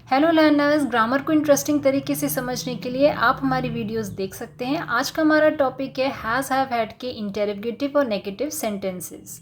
Hello learners, grammar को interesting तरीके से समझने के लिए आप हमारी वीडियोस देख सकते हैं। आज का हमारा टॉपिक है हैज़ हैव हैड के इंटेरोगेटिव और नेगेटिव सेंटेंसेस।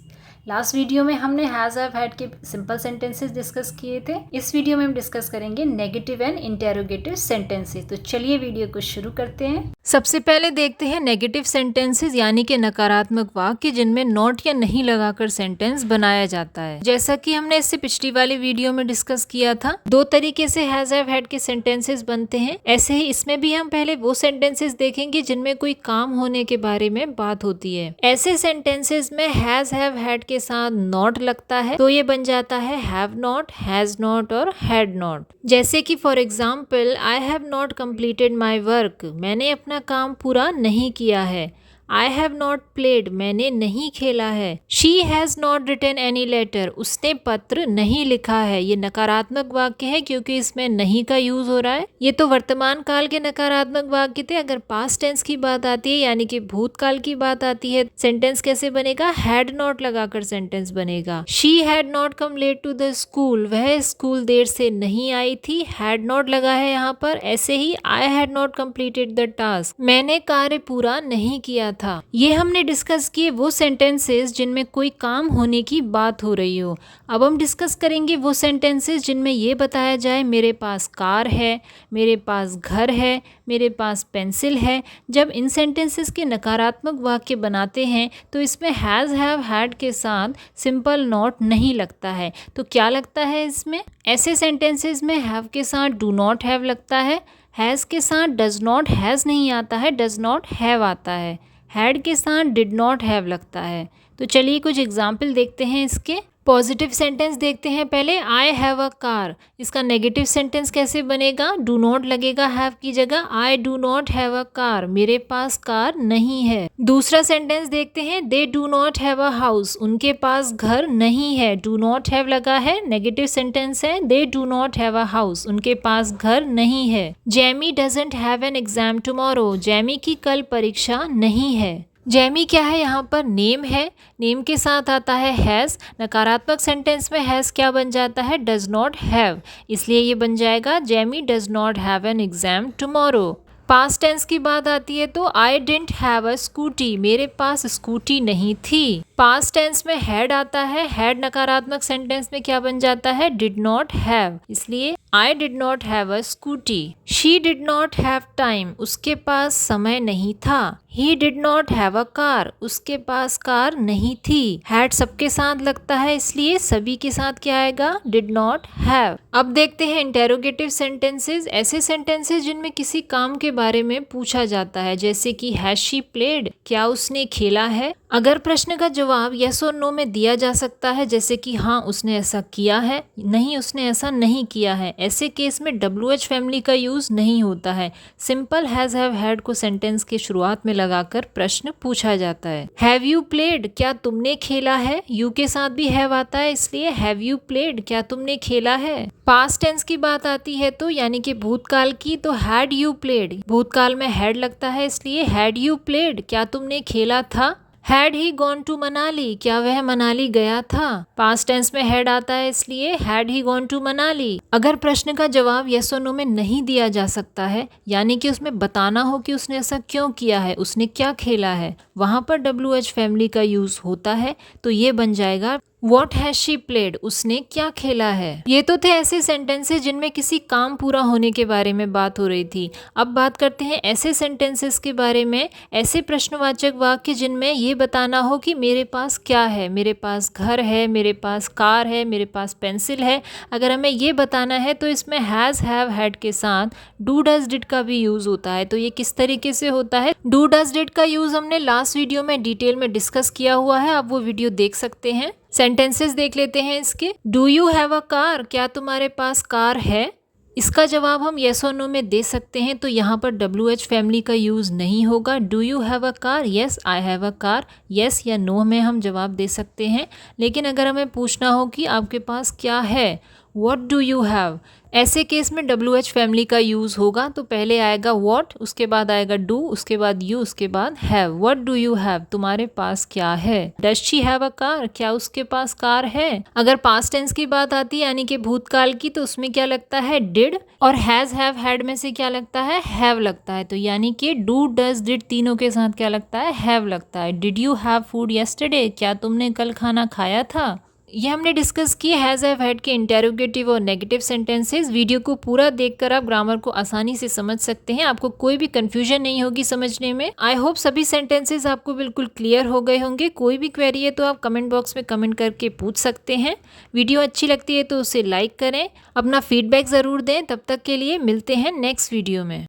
लास्ट वीडियो में हमने हैज़ हैव हैड के सिंपल सेंटेंसेस डिस्कस किए थे। इस वीडियो में हम डिस्कस करेंगे नेगेटिव एंड इंटेरोगेटिव सेंटेंसेस। तो चलिए वीडियो को शुरू करते हैं। सबसे पहले देखते हैं नेगेटिव सेंटेंसेस यानी कि नकारात्मक वाक्य जिनमें नॉट या नहीं लगाकर सेंटेंस बनाया जाता है। जैसा कि हमने इससे पिछली वाली वीडियो में डिस्कस किया था, दो तरीके से हैज हैव हैड के सेंटेंसेस बनते हैं। ऐसे ही इसमें भी हम पहले वो सेंटेंसेस देखेंगे जिनमें कोई काम होने के बारे में बात होती है। ऐसे सेंटेंसेस में हैज हैव हैड के साथ नॉट लगता है तो ये बन जाता है हैव नॉट, हैज नॉट और हैड नॉट। जैसे कि for example, I have not completed my work, मैंने अपना काम पूरा नहीं किया है। आई हैव नॉट प्लेड, मैंने नहीं खेला है। She has not written any letter, उसने पत्र नहीं लिखा है। ये नकारात्मक वाक्य है क्योंकि इसमें नहीं का यूज हो रहा है। ये तो वर्तमान काल के नकारात्मक वाक्य थे। अगर पास्ट टेंस की बात आती है यानी कि भूतकाल की बात आती है, सेंटेंस कैसे बनेगा? हैड नॉट लगाकर सेंटेंस बनेगा। She had not come late to the school, वह स्कूल देर से नहीं आई थी। हैड नॉट लगा है यहाँ पर। ऐसे ही I had not completed the task, मैंने कार्य पूरा नहीं किया था। ये हमने डिस्कस किए वो सेंटेंसेस जिनमें कोई काम होने की बात हो रही हो। अब हम डिस्कस करेंगे वो सेंटेंसेस जिनमें ये बताया जाए मेरे पास कार है, मेरे पास घर है, मेरे पास पेंसिल है। जब इन सेंटेंसेस के नकारात्मक वाक्य बनाते हैं तो इसमें हैज़ हैव हैड के साथ सिंपल नॉट नहीं लगता है। तो क्या लगता है इसमें? ऐसे सेंटेंसेस में हैव के साथ डू नॉट हैव लगता है। हैज़ के साथ डज नॉट हैज़ नहीं आता है, डज नॉट हैव आता है। हैड के साथ डिड नॉट हैव लगता है। तो चलिए कुछ एग्जाम्पल देखते हैं इसके। पॉजिटिव सेंटेंस देखते हैं पहले। आई हैव अ कार, इसका नेगेटिव सेंटेंस कैसे बनेगा? डू नॉट लगेगा हैव की जगह। I do not have a car, मेरे पास कार नहीं है। दूसरा सेंटेंस देखते हैं। दे do not have a house, उनके पास घर नहीं है। डू नॉट हैव लगा है, नेगेटिव सेंटेंस है। They do not have a house, उनके पास घर नहीं है। Jamie doesn't have an exam tomorrow, Jamie की कल परीक्षा नहीं है। जैमी क्या है? यहाँ पर नेम है, नेम के साथ आता है हैज़। नकारात्मक सेंटेंस में हैज़ क्या बन जाता है? डज नॉट हैव, इसलिए ये बन जाएगा Jamie does not have an exam tomorrow. Past tense की बात आती है तो I didn't have a scooty, मेरे पास स्कूटी नहीं थी। पास्ट टेंस में हैड आता है। हैड नकारात्मक सेंटेंस में क्या बन जाता है? डिड नॉट हैव, इसलिए I did not have a scooty. She did not have time, उसके पास समय नहीं था। He did not have a car, उसके पास कार नहीं थी। हैड सबके साथ लगता है इसलिए सभी के साथ क्या आएगा? Did not have. अब देखते हैं इंटेरोगेटिव सेंटेंसेस। ऐसे सेंटेंसेस जिनमें किसी काम के बारे में पूछा जाता है, जैसे कि हैज शी प्लेड, क्या उसने खेला है? अगर प्रश्न का जवाब यस और नो में दिया जा सकता है, जैसे कि हाँ उसने ऐसा किया है, नहीं उसने ऐसा नहीं किया है, ऐसे केस में WH फैमिली का यूज नहीं होता है। सिंपल हैज हैव हैड को सेंटेंस के शुरुआत में लगाकर प्रश्न पूछा जाता है। हैव यू प्लेड, क्या तुमने खेला है? यू के साथ भी हैव आता है, इसलिए हैव यू प्लेड, क्या तुमने खेला है? पास्ट टेंस की बात आती है तो यानी कि भूतकाल की, तो हैड यू प्लेड, भूतकाल में हैड लगता है इसलिए हैड यू प्लेड, क्या तुमने खेला था? Had he gone to Manali, क्या वह मनाली गया था? पास्ट टेंस में हैड आता है इसलिए had he gone to Manali. अगर प्रश्न का जवाब यस और नो में नहीं दिया जा सकता है, यानी कि उसमें बताना हो कि उसने ऐसा क्यों किया है, उसने क्या खेला है, वहां पर WH फैमिली का यूज होता है। तो ये बन जाएगा What has she played, उसने क्या खेला है। ये तो थे ऐसे सेंटेंसेस जिनमें किसी काम पूरा होने के बारे में बात हो रही थी। अब बात करते हैं ऐसे सेंटेंसेस के बारे में, ऐसे प्रश्नवाचक वाक्य जिनमें ये बताना हो कि मेरे पास क्या है। मेरे पास घर है, मेरे पास कार है, मेरे पास पेंसिल है। अगर हमें ये बताना है तो इसमें हैज़ हैव हैड के साथ डू डज डिड का भी यूज होता है। तो ये किस तरीके से होता है? डू डज डिड का यूज हमने लास्ट वीडियो में डिटेल में डिस्कस किया हुआ है, आप वो वीडियो देख सकते हैं। सेंटेंसेस देख लेते हैं इसके। Do you have a car, क्या तुम्हारे पास कार है? इसका जवाब हम येस और नो में दे सकते हैं, तो यहाँ पर WH फैमिली का यूज नहीं होगा। Do you have a car? Yes I have a car. Yes या नो में हम जवाब दे सकते हैं। लेकिन अगर हमें पूछना हो कि आपके पास क्या है, व्हाट डू यू हैव। ऐसे केस में WH फैमिली का यूज़ होगा, तो पहले आएगा व्हाट, उसके बाद आएगा डू, उसके बाद यू, उसके बाद have. What do you have, तुम्हारे पास क्या है। Does she have a car, क्या उसके पास कार है। अगर पास्ट टेंस की बात आती है यानी कि भूतकाल की, तो उसमें क्या लगता है डिड, और हैज हैव हैड में से क्या लगता है हैव लगता है। तो यानी कि डू डज डिड तीनों के साथ क्या लगता है हैव लगता है। Did you have food yesterday, क्या तुमने कल खाना खाया था। ये हमने डिस्कस की हैज़ हैव हैड के इंटेरोगेटिव और नेगेटिव सेंटेंसेस। वीडियो को पूरा देखकर आप ग्रामर को आसानी से समझ सकते हैं, आपको कोई भी कंफ्यूजन नहीं होगी समझने में। आई होप सभी सेंटेंसेस आपको बिल्कुल क्लियर हो गए होंगे। कोई भी क्वेरी है तो आप कमेंट बॉक्स में कमेंट करके पूछ सकते हैं। वीडियो अच्छी लगती है तो उसे लाइक करें, अपना फीडबैक ज़रूर दें। तब तक के लिए मिलते हैं नेक्स्ट वीडियो में।